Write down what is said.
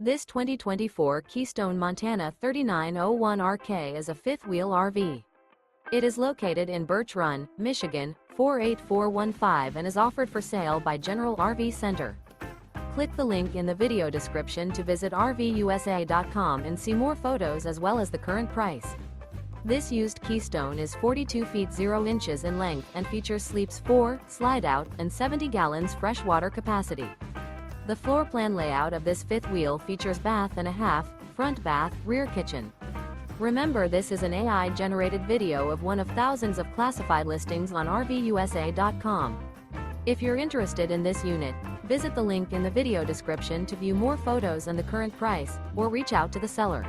This 2024 Keystone Montana 3901RK is a fifth-wheel RV. It is located in Birch Run, Michigan, 48415 and is offered for sale by General RV Center. Click the link in the video description to visit RVUSA.com and see more photos as well as the current price. This used Keystone is 42 feet 0 inches in length and features sleeps 4, Slideout, and 70 gallons freshwater capacity. The floor plan layout of this fifth wheel features bath and a half, front bath, rear kitchen. Remember, this is an AI-generated video of one of thousands of classified listings on RVUSA.com. If you're interested in this unit, visit the link in the video description to view more photos and the current price, or reach out to the seller.